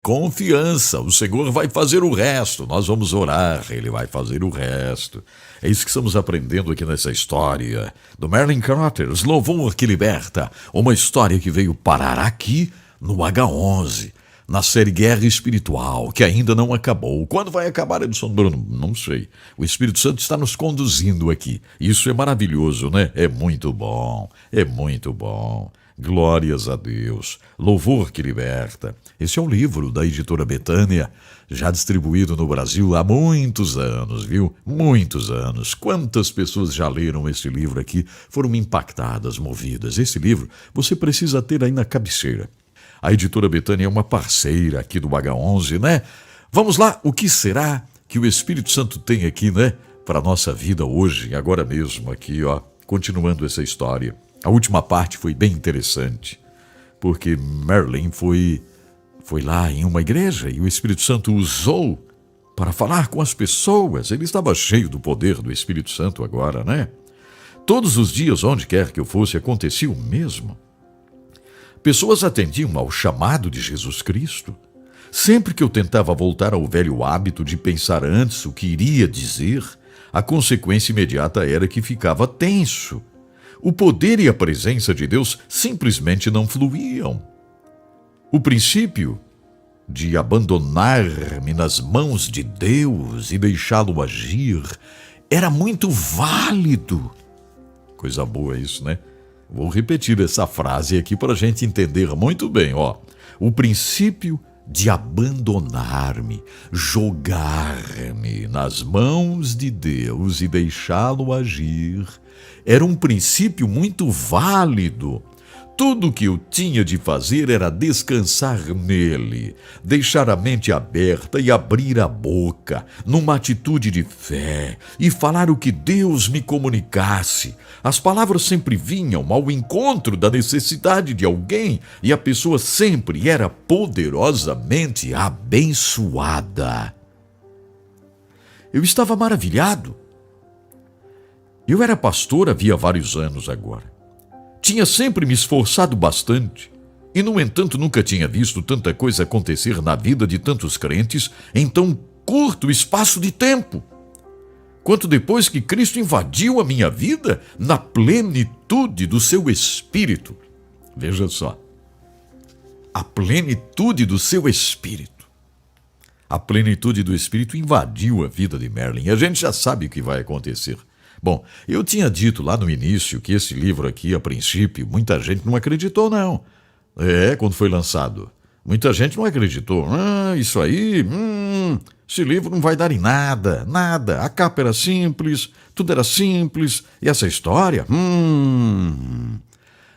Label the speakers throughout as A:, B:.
A: Confiança, o Senhor vai fazer o resto, nós vamos orar, Ele vai fazer o resto. É isso que estamos aprendendo aqui nessa história do Merlin Carruthers, Louvor que Liberta, uma história que veio parar aqui no H11, na série Guerra Espiritual, que ainda não acabou. Quando vai acabar, Edson Bruno? Não sei. O Espírito Santo está nos conduzindo aqui. Isso é maravilhoso, né? É muito bom, é muito bom. Glórias a Deus. Louvor que Liberta. Esse é um livro da editora Betânia, já distribuído no Brasil há muitos anos, viu? Muitos anos. Quantas pessoas já leram esse livro aqui, foram impactadas, movidas. Esse livro você precisa ter aí na cabeceira. A editora Betânia é uma parceira aqui do H11, né? Vamos lá, o que será que o Espírito Santo tem aqui, né? Para a nossa vida hoje, agora mesmo aqui, ó. Continuando essa história. A última parte foi bem interessante, porque Merlin foi lá em uma igreja e o Espírito Santo o usou para falar com as pessoas. Ele estava cheio do poder do Espírito Santo agora, né? Todos os dias, onde quer que eu fosse, acontecia o mesmo. Pessoas atendiam ao chamado de Jesus Cristo. Sempre que eu tentava voltar ao velho hábito de pensar antes o que iria dizer, a consequência imediata era que ficava tenso. O poder e a presença de Deus simplesmente não fluíam. O princípio de abandonar-me nas mãos de Deus e deixá-lo agir era muito válido. Coisa boa isso, né? Vou repetir essa frase aqui para a gente entender muito bem, ó. O princípio de abandonar-me, jogar-me nas mãos de Deus e deixá-lo agir era um princípio muito válido. Tudo o que eu tinha de fazer era descansar nele, deixar a mente aberta e abrir a boca, numa atitude de fé, e falar o que Deus me comunicasse. As palavras sempre vinham ao encontro da necessidade de alguém, e a pessoa sempre era poderosamente abençoada. Eu estava maravilhado. Eu era pastor havia vários anos agora. Tinha sempre me esforçado bastante e, no entanto, nunca tinha visto tanta coisa acontecer na vida de tantos crentes em tão curto espaço de tempo. Quanto depois que Cristo invadiu a minha vida na plenitude do seu Espírito. Veja só, a plenitude do seu Espírito. A plenitude do Espírito invadiu a vida de Merlin. A gente já sabe o que vai acontecer. Bom, eu tinha dito lá no início que esse livro aqui, a princípio, muita gente não acreditou, não. Quando foi lançado. Muita gente não acreditou. Isso aí, esse livro não vai dar em nada, nada. A capa era simples, tudo era simples. E essa história,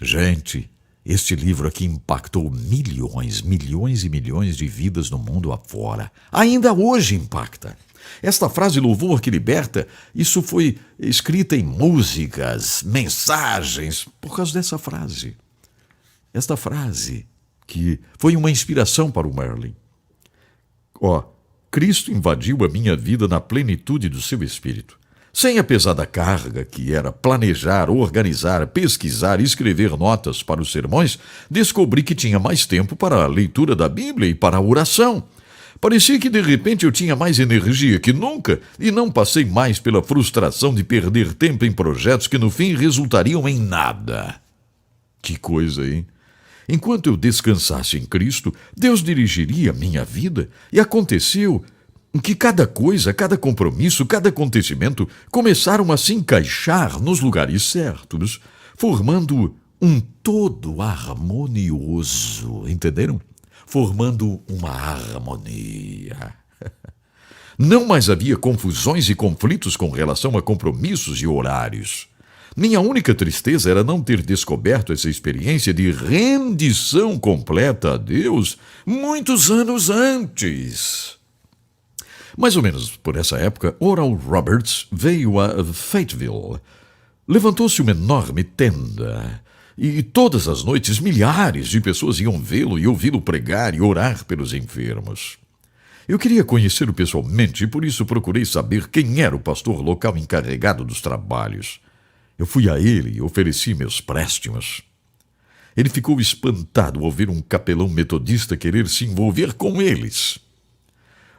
A: Gente, este livro aqui impactou milhões, milhões e milhões de vidas no mundo afora. Ainda hoje impacta. Esta frase, louvor que liberta, isso foi escrita em músicas, mensagens, por causa dessa frase. Esta frase, que foi uma inspiração para o Merlin. Cristo invadiu a minha vida na plenitude do seu Espírito. Sem a pesada carga que era planejar, organizar, pesquisar e escrever notas para os sermões, descobri que tinha mais tempo para a leitura da Bíblia e para a oração. Parecia que de repente eu tinha mais energia que nunca e não passei mais pela frustração de perder tempo em projetos que no fim resultariam em nada. Que coisa, hein? Enquanto eu descansasse em Cristo, Deus dirigiria a minha vida e aconteceu que cada coisa, cada compromisso, cada acontecimento começaram a se encaixar nos lugares certos, formando um todo harmonioso, entenderam? Formando uma harmonia. Não mais havia confusões e conflitos com relação a compromissos e horários. Minha única tristeza era não ter descoberto essa experiência de rendição completa a Deus muitos anos antes. Mais ou menos por essa época, Oral Roberts veio a Fayetteville. Levantou-se uma enorme tenda. E todas as noites milhares de pessoas iam vê-lo e ouvi-lo pregar e orar pelos enfermos. Eu queria conhecê-lo pessoalmente e por isso procurei saber quem era o pastor local encarregado dos trabalhos. Eu fui a ele e ofereci meus préstimos. Ele ficou espantado ao ver um capelão metodista querer se envolver com eles.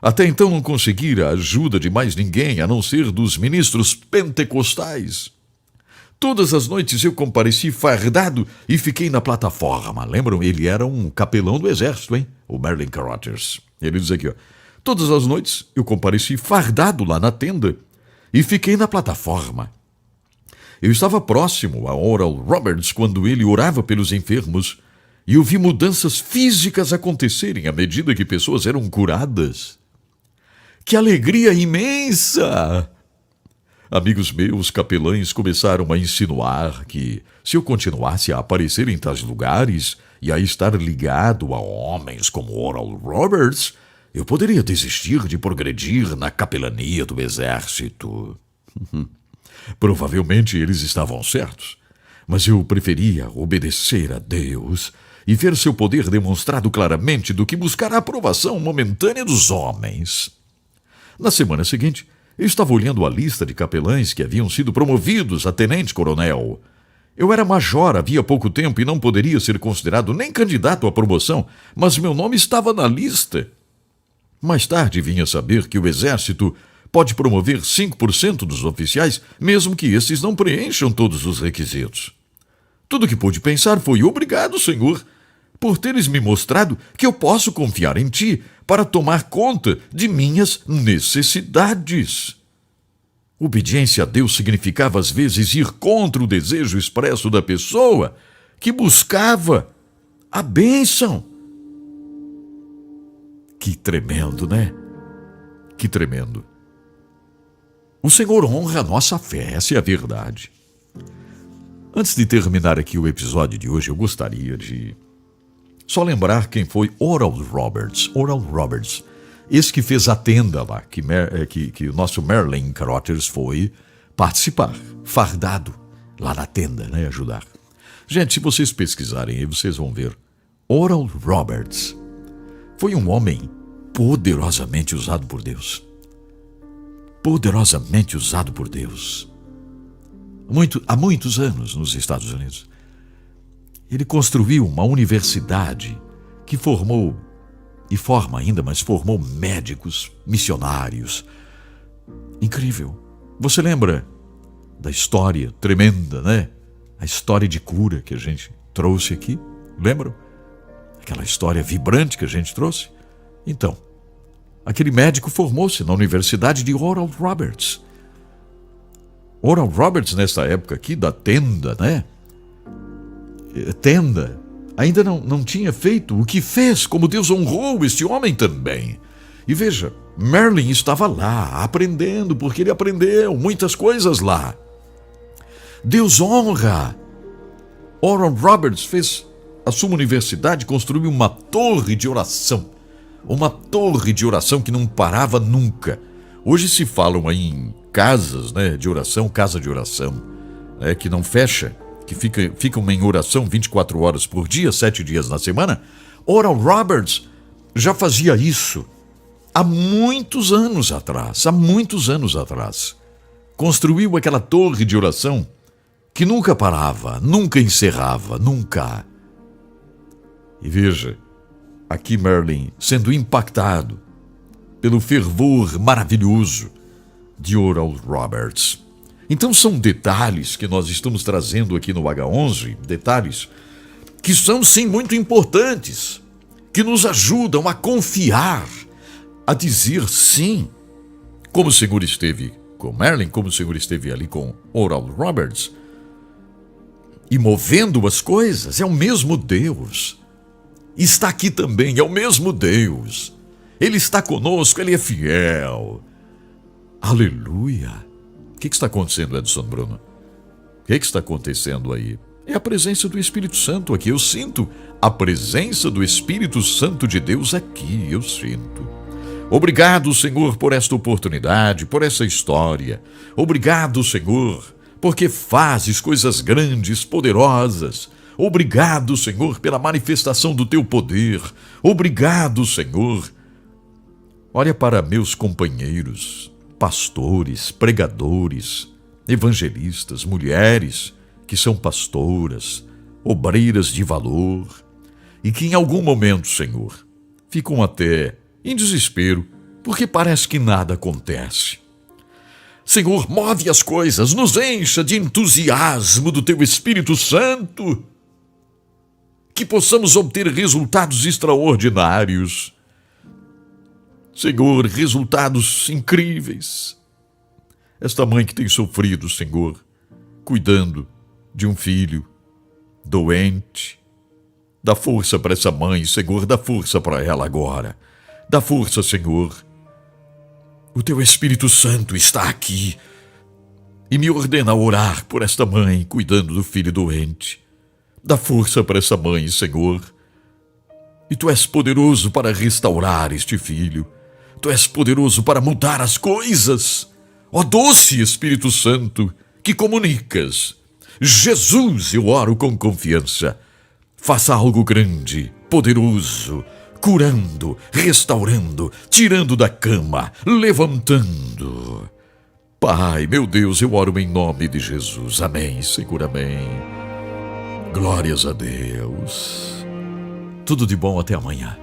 A: Até então não conseguira a ajuda de mais ninguém, a não ser dos ministros pentecostais. Todas as noites eu compareci fardado e fiquei na plataforma. Lembram? Ele era um capelão do exército, hein? O Merlin Carothers. Ele diz aqui, ó. Todas as noites eu compareci fardado lá na tenda e fiquei na plataforma. Eu estava próximo a Oral Roberts quando ele orava pelos enfermos e eu vi mudanças físicas acontecerem à medida que pessoas eram curadas. Que alegria imensa! Amigos meus capelães começaram a insinuar que, se eu continuasse a aparecer em tais lugares e a estar ligado a homens como Oral Roberts, eu poderia desistir de progredir na capelania do exército. Provavelmente eles estavam certos, mas eu preferia obedecer a Deus e ver seu poder demonstrado claramente do que buscar a aprovação momentânea dos homens. Na semana seguinte, eu estava olhando a lista de capelães que haviam sido promovidos a tenente-coronel. Eu era major havia pouco tempo e não poderia ser considerado nem candidato à promoção, mas meu nome estava na lista. Mais tarde vim a saber que o Exército pode promover 5% dos oficiais, mesmo que esses não preencham todos os requisitos. Tudo o que pude pensar foi: obrigado, Senhor, por teres me mostrado que eu posso confiar em Ti para tomar conta de minhas necessidades. Obediência a Deus significava, às vezes, ir contra o desejo expresso da pessoa que buscava a bênção. Que tremendo, né? Que tremendo. O Senhor honra a nossa fé, essa é a verdade. Antes de terminar aqui o episódio de hoje, eu gostaria de só lembrar quem foi Oral Roberts. Oral Roberts, esse que fez a tenda lá, que o nosso Merlin Carothers foi participar, fardado, lá na tenda, né, ajudar. Gente, se vocês pesquisarem aí, vocês vão ver. Oral Roberts foi um homem poderosamente usado por Deus. Poderosamente usado por Deus. Há muitos anos nos Estados Unidos. Ele construiu uma universidade que formou, e forma ainda, mas formou médicos, missionários. Incrível. Você lembra da história tremenda, né? A história de cura que a gente trouxe aqui? Lembram? Aquela história vibrante que a gente trouxe? Então, aquele médico formou-se na Universidade de Oral Roberts. Oral Roberts, nessa época aqui da tenda, né? Tenda, ainda não tinha feito o que fez, como Deus honrou este homem também. E veja, Merlin estava lá, aprendendo, porque ele aprendeu muitas coisas lá. Deus honra. Oral Roberts fez a sua universidade, construiu uma torre de oração. Uma torre de oração que não parava nunca. Hoje se falam aí em casas, né, de oração, casa de oração, que não fecha, que ficam em oração 24 horas por dia, 7 dias na semana. Oral Roberts já fazia isso há muitos anos atrás. Construiu aquela torre de oração que nunca parava, nunca encerrava, nunca. E veja, aqui Merlin sendo impactado pelo fervor maravilhoso de Oral Roberts. Então são detalhes que nós estamos trazendo aqui no H11, detalhes que são sim muito importantes, que nos ajudam a confiar, a dizer sim, como o Senhor esteve com Merlin, como o Senhor esteve ali com Oral Roberts, e movendo as coisas. É o mesmo Deus. Está aqui também, é o mesmo Deus. Ele está conosco, Ele é fiel. Aleluia. O que está acontecendo, Edson Bruno? O que está acontecendo aí? É a presença do Espírito Santo aqui. Eu sinto a presença do Espírito Santo de Deus aqui. Eu sinto. Obrigado, Senhor, por esta oportunidade, por essa história. Obrigado, Senhor, porque fazes coisas grandes, poderosas. Obrigado, Senhor, pela manifestação do teu poder. Obrigado, Senhor. Olha para meus companheiros, pastores, pregadores, evangelistas, mulheres que são pastoras, obreiras de valor, e que em algum momento, Senhor, ficam até em desespero, porque parece que nada acontece. Senhor, move as coisas, nos encha de entusiasmo do Teu Espírito Santo, que possamos obter resultados extraordinários. Senhor, resultados incríveis. Esta mãe que tem sofrido, Senhor, cuidando de um filho doente, dá força para essa mãe, Senhor, dá força para ela agora. Dá força, Senhor. O Teu Espírito Santo está aqui e me ordena a orar por esta mãe cuidando do filho doente. Dá força para essa mãe, Senhor. E Tu és poderoso para restaurar este filho. Tu és poderoso para mudar as coisas. Ó doce Espírito Santo, que comunicas. Jesus, eu oro com confiança. Faça algo grande, poderoso, curando, restaurando, tirando da cama, levantando. Pai, meu Deus, eu oro em nome de Jesus. Amém, Senhor, amém. Glórias a Deus. Tudo de bom, até amanhã.